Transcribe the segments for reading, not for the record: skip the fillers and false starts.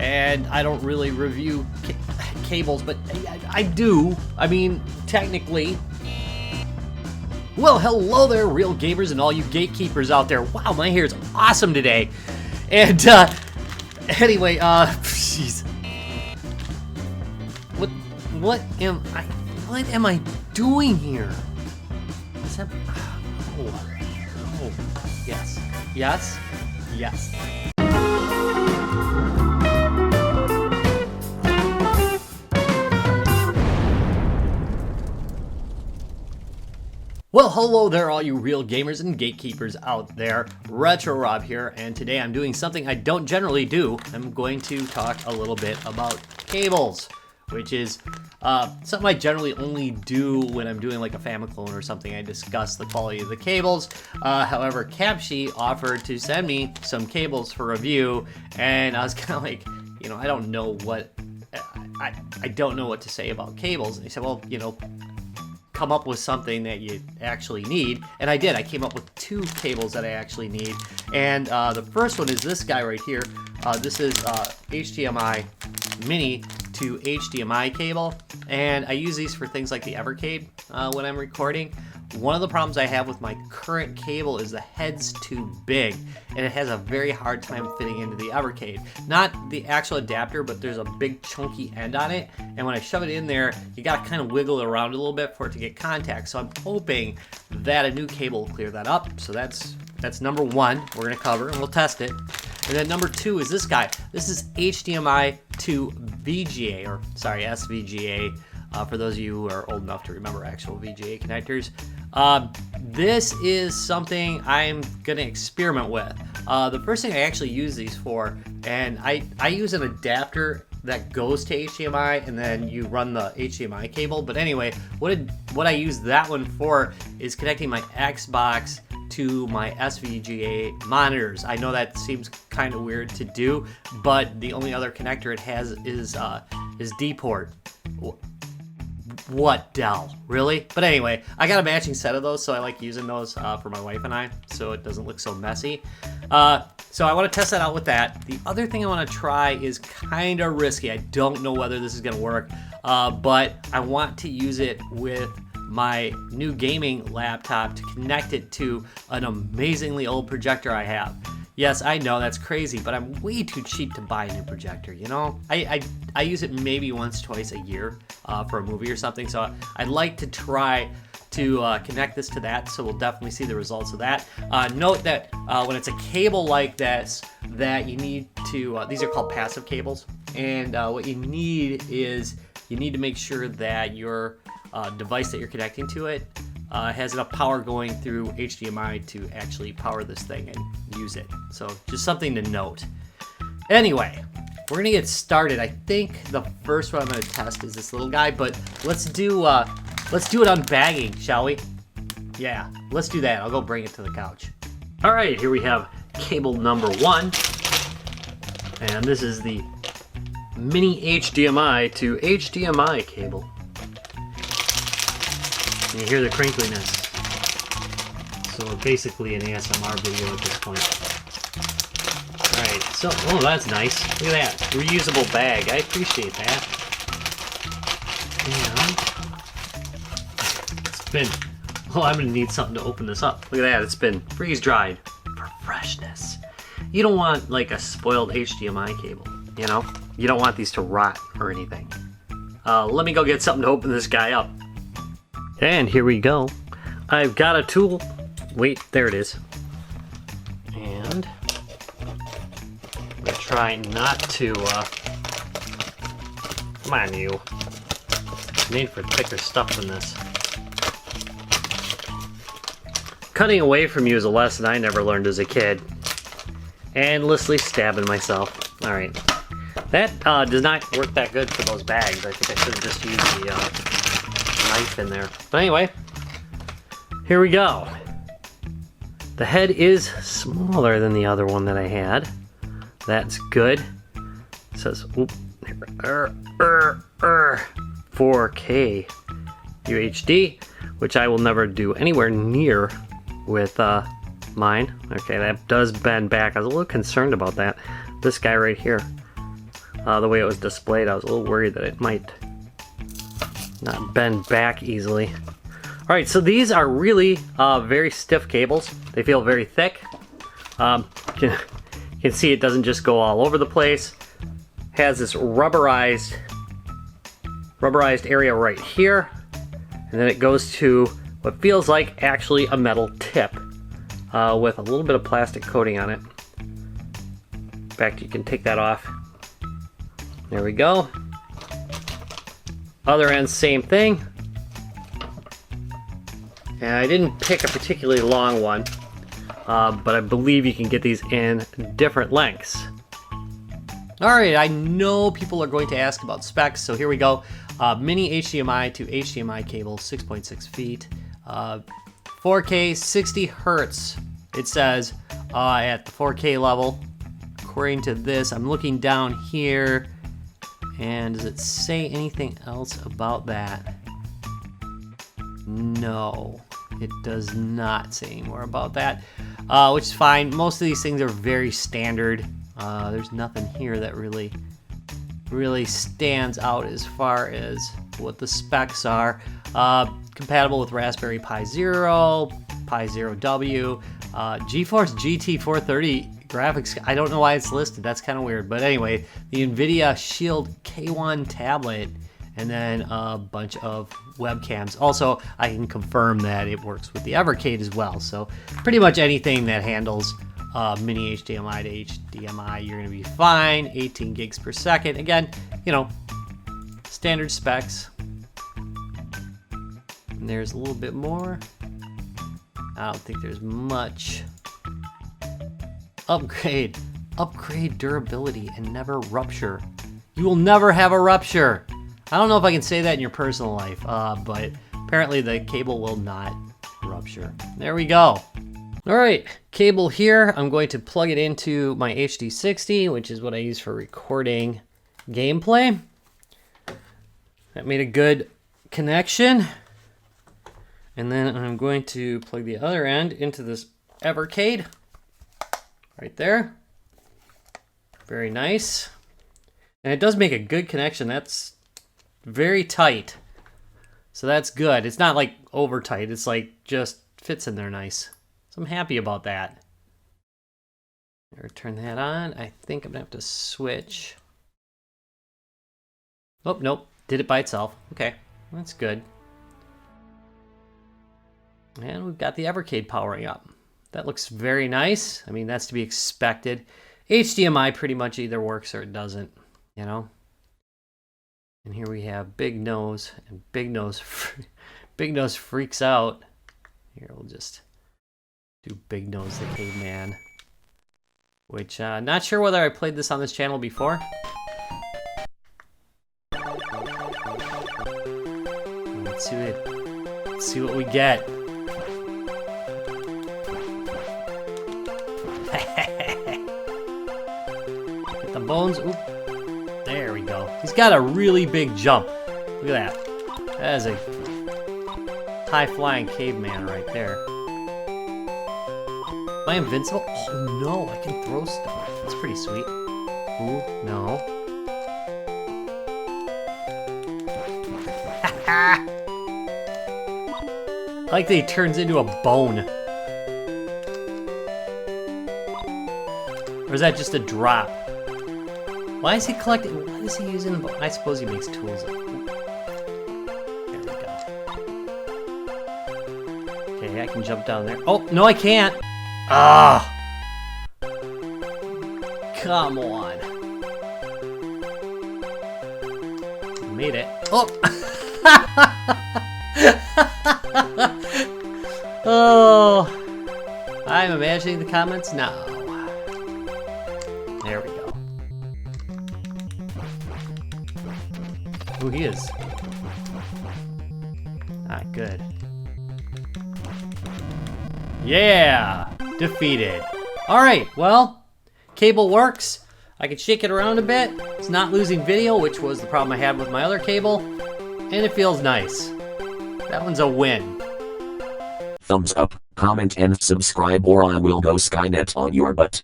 and I don't really review cables, but I do. I mean, technically. Well, hello there, real gamers and all you gatekeepers out there. Wow, my hair is awesome today. And anyway, jeez. What am I doing here? Is that? Oh, yes. Well, hello there, all you real gamers and gatekeepers out there. Retro Rob here, and today I'm doing something I don't generally do. I'm going to talk a little bit about cables, which is something I generally only do when I'm doing like a Famiclone or something. I discuss the quality of the cables. However, Capshi offered to send me some cables for review, and I was kind of like, I don't know what I don't know what to say about cables. And he said, well, come up with something that you actually need, and I did. I came up with two cables that I actually need, and the first one is this guy right here. This is HDMI mini to HDMI cable, and I use these for things like the Evercade when I'm recording. One of the problems I have with my current cable is the head's too big, and it has a very hard time fitting into the Evercade. Not the actual adapter, but there's a big chunky end on it, and when I shove it in there, you gotta kind of wiggle it around a little bit for it to get contact. So I'm hoping that a new cable will clear that up. So that's number one we're gonna cover, and we'll test it. And then number two is this guy. This is HDMI to VGA, or sorry, SVGA, for those of you who are old enough to remember actual VGA connectors. This is something I'm gonna experiment with. The first thing I actually use these for, and I use an adapter that goes to HDMI, and then you run the HDMI cable. But anyway, what I use that one for is connecting my Xbox to my SVGA monitors. I know that seems kind of weird to do, but the only other connector it has is D-port. What, Dell? Really? But anyway, I got a matching set of those, so I like using those for my wife and I, so it doesn't look so messy. So I want to test that out with that. The other thing I want to try is kind of risky. I don't know whether this is going to work, but I want to use it with my new gaming laptop to connect it to an amazingly old projector I have. Yes, I know that's crazy, but I'm way too cheap to buy a new projector, I use it maybe once, twice a year for a movie or something, so I'd like to try to connect this to that, so we'll definitely see the results of that. Note that when it's a cable like this, that you need to, these are called passive cables, and what you need is, you need to make sure that your device that you're connecting to it has enough power going through HDMI to actually power this thing and use it. So just something to note. Anyway, we're gonna get started. I think the first one I'm gonna test is this little guy, but let's do it unbagging, shall we? Yeah, let's do that. I'll go bring it to the couch. All right, here we have cable number one, and this is the mini HDMI to HDMI cable. And you hear the crinkliness. So basically an ASMR video at this point. Alright, so, oh, that's nice. Look at that. Reusable bag. I appreciate that. And it's been, I'm going to need something to open this up. Look at that. It's been freeze dried for freshness. You don't want like a spoiled HDMI cable, You don't want these to rot or anything. Let me go get something to open this guy up. And here we go. I've got a tool. Wait, there it is. And I'm gonna try not to, come on you. It's made for thicker stuff than this. Cutting away from you is a lesson I never learned as a kid. Endlessly stabbing myself. Alright. That does not work that good for those bags. I think I should have just used the knife in there. But anyway, here we go. The head is smaller than the other one that I had. That's good. It says 4K UHD, which I will never do anywhere near with mine. Okay, that does bend back. I was a little concerned about that. This guy right here. the way it was displayed. I was a little worried that it might not bend back easily. All right, so these are really very stiff cables. They feel very thick. You can see it doesn't just go all over the place. Has this rubberized area right here, and then it goes to what feels like actually a metal tip with a little bit of plastic coating on it. In fact, you can take that off. There we go. Other end, same thing. And I didn't pick a particularly long one, but I believe you can get these in different lengths. Alright, I know people are going to ask about specs, so here we go. Mini HDMI to HDMI cable, 6.6 feet. 4K, 60 hertz. It says at the 4K level. According to this, I'm looking down here, and does it say anything else about that? No, it does not say any more about that, which is fine. Most of these things are very standard. There's nothing here that really stands out as far as what the specs are. Compatible with Raspberry Pi Zero, Pi Zero W, GeForce GT 430 graphics. I don't know why it's listed. That's kind of weird. But anyway, the NVIDIA Shield K1 tablet, and then a bunch of webcams. Also, I can confirm that it works with the Evercade as well. So pretty much anything that handles mini HDMI to HDMI, you're going to be fine. 18 gigs per second. Again, you know, standard specs. And there's a little bit more. I don't think there's much. Upgrade durability and never rupture. You will never have a rupture. I don't know if I can say that in your personal life, but apparently the cable will not rupture. There we go. All right, cable here. I'm going to plug it into my HD60, which is what I use for recording gameplay. That made a good connection. And then I'm going to plug the other end into this Evercade. Right there. Very nice. And it does make a good connection. That's very tight. So that's good. It's not like over tight. It's like just fits in there nice. So I'm happy about that. Turn that on. I think I'm gonna have to switch. Oh, nope. Did it by itself. Okay, that's good. And we've got the Evercade powering up. That looks very nice. I mean, that's to be expected. HDMI pretty much either works or it doesn't, you know? And here we have Big Nose, and Big Nose freaks out. Here, we'll just do Big Nose the Caveman. Which, not sure whether I played this on this channel before. Let's see what we get. Get the bones. Oop. There we go. He's got a really big jump. Look at that. That is a high-flying caveman right there. Am I invincible? Oh no, I can throw stuff. That's pretty sweet. Ooh, no. I like that he turns into a bone. Or is that just a drop? Why is he collecting? What is he using? I suppose he makes tools. There we go. Okay, I can jump down there. Oh, no, I can't. Ah! Come on. Made it. Oh! Oh! I'm imagining the comments now. There we go. Ooh, he is. Ah, good. Yeah! Defeated. Alright, well, cable works. I can shake it around a bit. It's not losing video, which was the problem I had with my other cable. And it feels nice. That one's a win. Thumbs up, comment and subscribe or I will go Skynet on your butt.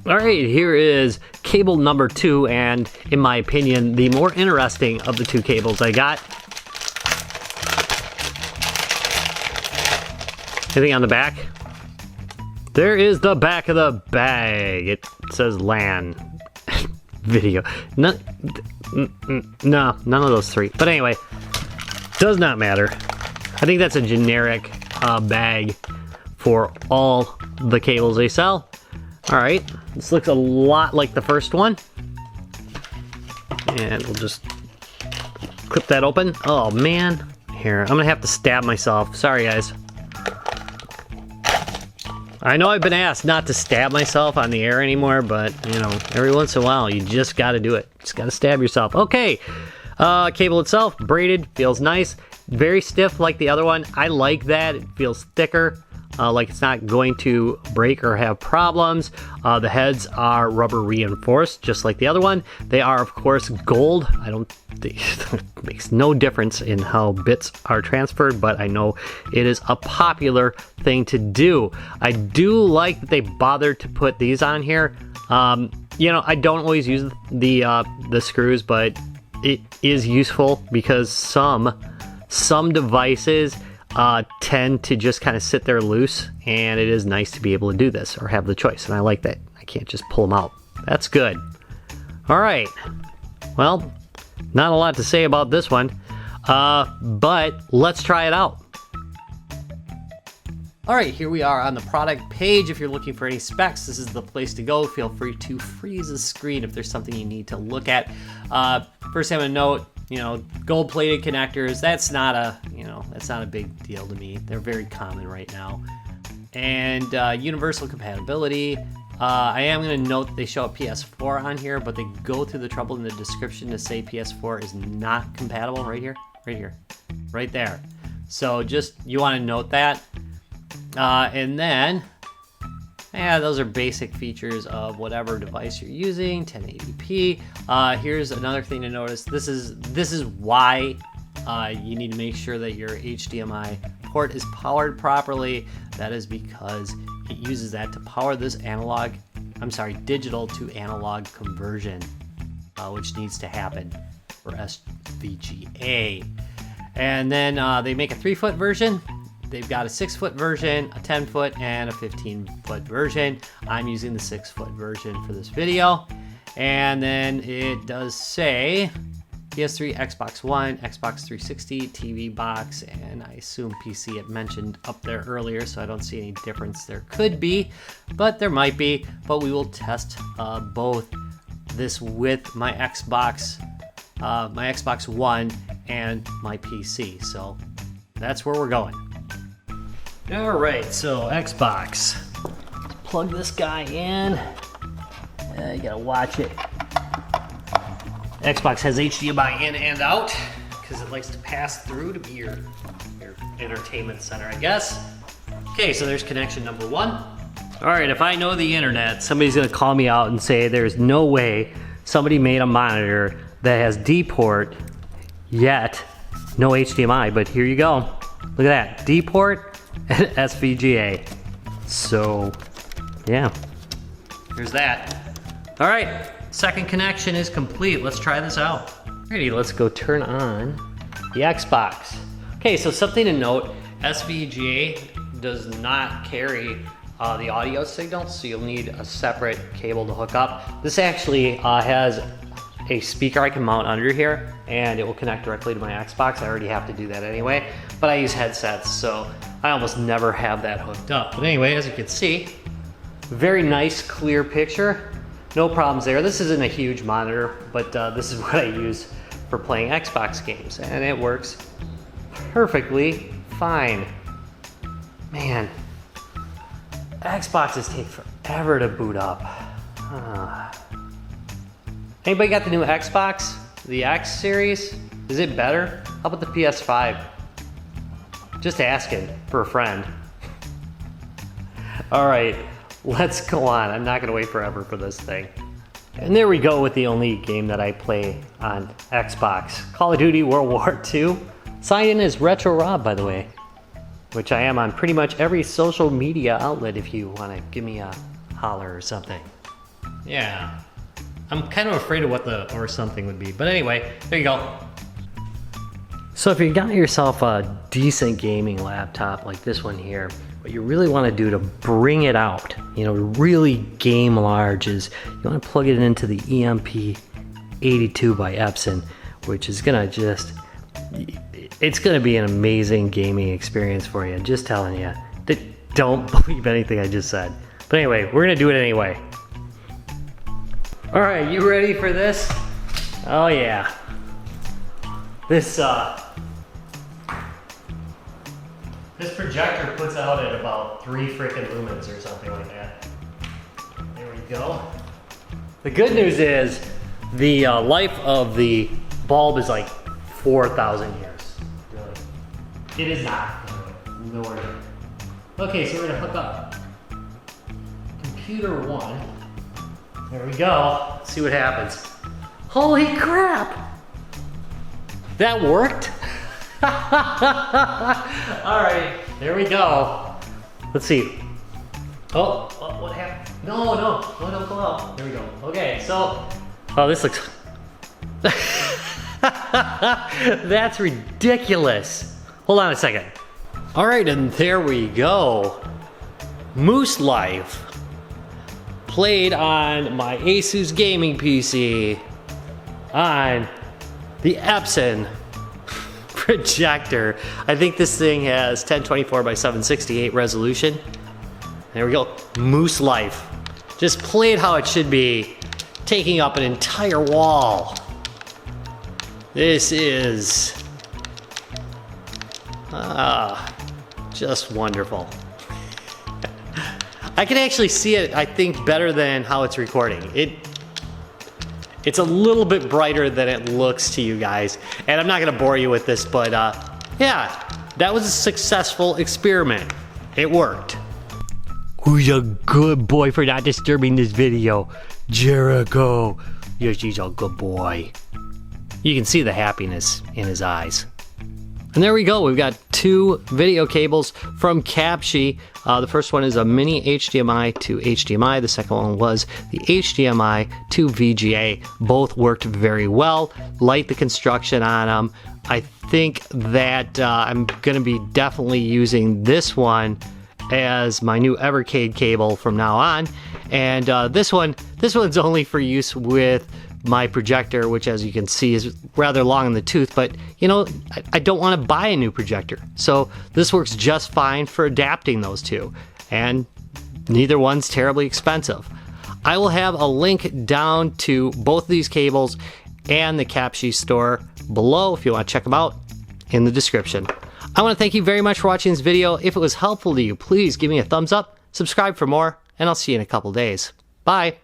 All right, here is cable number 2, and in my opinion, the more interesting of the 2 cables I got. Anything on the back? There is the back of the bag. It says LAN video. No, none of those 3. But anyway, does not matter. I think that's a generic bag for all the cables they sell. All right, this looks a lot like the first one. And we'll just clip that open. Oh man, here, I'm gonna have to stab myself. Sorry guys. I know I've been asked not to stab myself on the air anymore, but you know, every once in a while you just gotta do it. Just gotta stab yourself. Okay, cable itself, braided, feels nice. Very stiff like the other one. I like that, it feels thicker. Like it's not going to break or have problems. The heads are rubber reinforced, just like the other one. They are, of course, gold. I don't think it makes no difference in how bits are transferred, but I know it is a popular thing to do. I do like that they bothered to put these on here. You know, I don't always use the screws, but it is useful because some devices tend to just kind of sit there loose, and it is nice to be able to do this or have the choice, and I like that. I can't just pull them out. That's good. All right, well, not a lot to say about this one, but let's try it out. All right, here we are on the product page. If you're looking for any specs, this is the place to go. Feel free to freeze the screen if there's something you need to look at. First thing I'm gonna note, you know, gold-plated connectors, that's not a big deal to me. They're very common right now. And universal compatibility. I am going to note that they show a PS4 on here, but they go through the trouble in the description to say PS4 is not compatible right here, right there. So just, you want to note that. And then, yeah, those are basic features of whatever device you're using, 1080p. Here's another thing to notice. This is why you need to make sure that your HDMI port is powered properly. That is because it uses that to power this digital to analog conversion, which needs to happen for VGA. And then they make a 3-foot version. They've got a 6-foot version, a 10-foot, and a 15-foot version. I'm using the 6-foot version for this video. And then it does say PS3, Xbox One, Xbox 360, TV box, and I assume PC it mentioned up there earlier, so I don't see any difference. There could be, but there might be. But we will test both this with my Xbox One and my PC. So that's where we're going. All right, so Xbox. Let's plug this guy in. You gotta watch it. Xbox has HDMI in and out because it likes to pass through to be your entertainment center, I guess. Okay, so there's connection number 1. All right, if I know the internet, somebody's gonna call me out and say there's no way somebody made a monitor that has D port yet no HDMI, but here you go. Look at that, D port and SVGA. So, yeah, there's that. All right, second connection is complete. Let's try this out. Alrighty, let's go turn on the Xbox. Okay, so something to note, SVGA does not carry the audio signal, so you'll need a separate cable to hook up. This actually has a speaker I can mount under here, and it will connect directly to my Xbox. I already have to do that anyway, but I use headsets, so I almost never have that hooked up. But anyway, as you can see, very nice, clear picture. No problems there. This isn't a huge monitor, but this is what I use for playing Xbox games, and it works perfectly fine. Man, Xboxes take forever to boot up. Anybody got the new Xbox? The X series? Is it better? How about the PS5? Just asking for a friend. All right, let's go on. I'm not gonna wait forever for this thing. And there we go with the only game that I play on Xbox. Call of Duty World War II. Signed in as Retro Rob, by the way, which I am on pretty much every social media outlet if you wanna give me a holler or something. Yeah. I'm kind of afraid of what the or something would be. But anyway, there you go. So if you got yourself a decent gaming laptop like this one here, what you really want to do to bring it out, you know, really game large, is you want to plug it into the EMP82 by Epson, which is gonna just, it's gonna be an amazing gaming experience for you. Just telling you. Don't believe anything I just said. But anyway, we're gonna do it anyway. All right, you ready for this? Oh yeah. This projector puts out at about 3 freaking lumens or something like that. There we go. The good news is the life of the bulb is like 4,000 years. Really. It is not. No worries. Okay, so we're gonna hook up computer 1. There we go. Let's see what happens. Holy crap! That worked? Alright, there we go. Let's see. Oh, what happened? No, don't go out. There we go. Okay, so, oh, this looks, that's ridiculous. Hold on a second. Alright, and there we go. Moose Life. Played on my Asus gaming PC on the Epson projector. I think this thing has 1024 by 768 resolution. There we go. Moose Life. Just played how it should be, taking up an entire wall. This is just wonderful. I can actually see it, I think, better than how it's recording. It's a little bit brighter than it looks to you guys. And I'm not gonna bore you with this, but yeah, that was a successful experiment. It worked. Who's a good boy for not disturbing this video? Jericho. Yes, he's a good boy. You can see the happiness in his eyes. And there we go, we've got 2 video cables from Capshi. The first one is a mini HDMI to HDMI. The second one was the HDMI to VGA. Both worked very well. Like the construction on them. I think that I'm gonna be definitely using this one as my new Evercade cable from now on. And this one's only for use with my projector, which, as you can see, is rather long in the tooth, but you know, I don't want to buy a new projector. So this works just fine for adapting those two, and neither one's terribly expensive. I will have a link down to both of these cables and the Capshi store below if you want to check them out in the description. I want to thank you very much for watching this video. If it was helpful to you, please give me a thumbs up, subscribe for more, and I'll see you in a couple days. Bye.